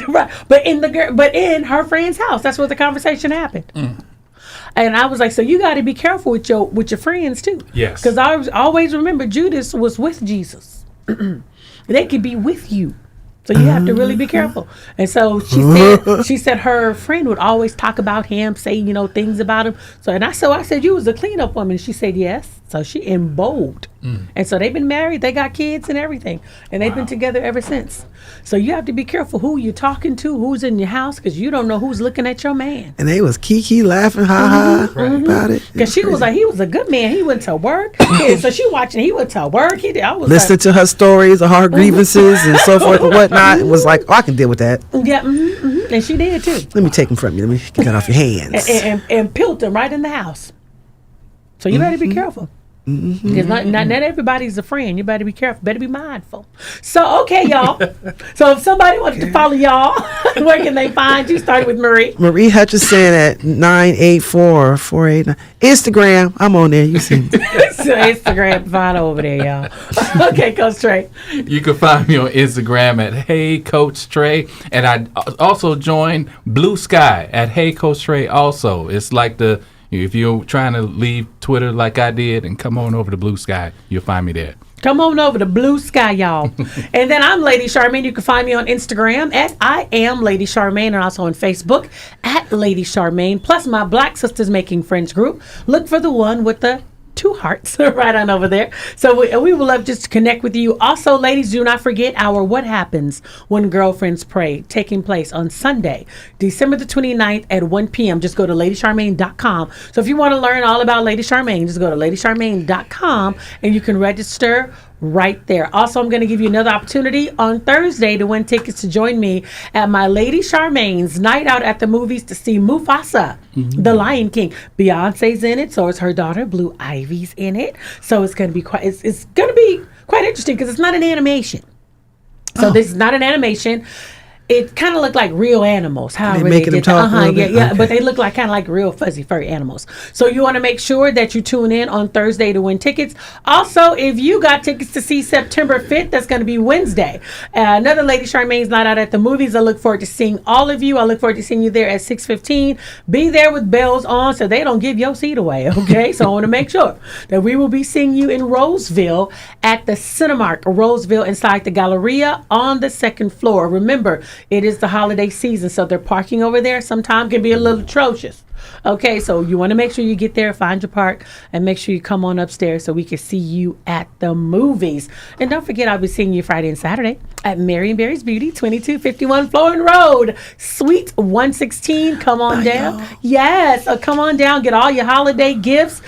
Right. But in her friend's house, that's where the conversation happened. And I was like, so you got to be careful with your friends too. Yes. Because I always remember Judas was with Jesus. They could be with you. So you have to really be careful. And so she said her friend would always talk about him, say, things about him. So I said, you was a cleanup woman. She said, yes. So she in bold. And so they've been married, they got kids and everything. And they've been together ever since. So you have to be careful who you're talking to, who's in your house, because you don't know who's looking at your man. And they was kiki laughing, ha ha about it. Because she was like, he was a good man. He went to work. So she watching, he went to work. Listening to her stories of her grievances and so forth and whatnot. It was like, oh, I can deal with that. Yeah, and she did too. Let me take them from you. Let me get that off your hands. And pilt them right in the house. So you better be careful. Because not everybody's a friend. You better be careful. Better be mindful. So, okay, y'all. So if somebody wanted to follow y'all, where can they find you? Starting with Marie. Marie Hutchison at 984-489. Instagram. I'm on there. You see me. So Instagram, find over there, y'all. Okay, Coach Trey. You can find me on Instagram at Hey Coach Trey. And I also joined Blue Sky at Hey Coach Trey also. It's like if you're trying to leave Twitter like I did and come on over to Blue Sky, you'll find me there. Come on over to Blue Sky, y'all. And then I'm Lady Charmaine. You can find me on Instagram at I am Lady Charmaine, and also on Facebook at Lady Charmaine. Plus my Black Sisters Making Friends group. Look for the one with the 2 hearts right on over there. So we would love just to connect with you. Also, ladies, do not forget our What Happens When Girlfriends Pray, taking place on Sunday, December the 29th at 1 p.m. Just go to ladycharmaine.com. So if you want to learn all about Lady Charmaine, just go to ladycharmaine.com and you can register right there. Also, I'm going to give you another opportunity on Thursday to win tickets to join me at my Lady Charmaine's night out at the movies to see Mufasa, the Lion King. Beyonce's in it, so is her daughter Blue Ivy's in it. So it's going to be quite interesting because it's not an animation. So this is not an animation. It kind of looked like real animals. How they making them talk? Yeah. But they look like kind of like real fuzzy furry animals. So you want to make sure that you tune in on Thursday to win tickets. Also, if you got tickets to see September 5th, that's going to be Wednesday. Another Lady Charmaine's night out at the movies. I look forward to seeing all of you. I look forward to seeing you there at 6:15. Be there with bells on so they don't give your seat away. Okay, so I want to make sure that we will be seeing you in Roseville at the Cinemark Roseville inside the Galleria on the 2nd floor. Remember, it is the holiday season, so their parking over there sometimes can be a little atrocious. Okay, so you want to make sure you get there, find your park, and make sure you come on upstairs so we can see you at the movies. And don't forget, I'll be seeing you Friday and Saturday at Marion Berry's Beauty, 2251 Florin Road, Suite 116. Come on down. Y'all. Yes, come on down, get all your holiday gifts.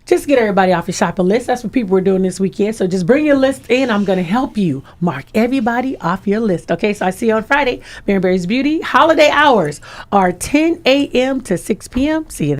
Just get everybody off your shopping list. That's what people were doing this weekend. So just bring your list in. I'm going to help you mark everybody off your list. Okay, so I see you on Friday. Marion Berry's Beauty. Holiday hours are 10 a.m. to 6 p.m. See you then.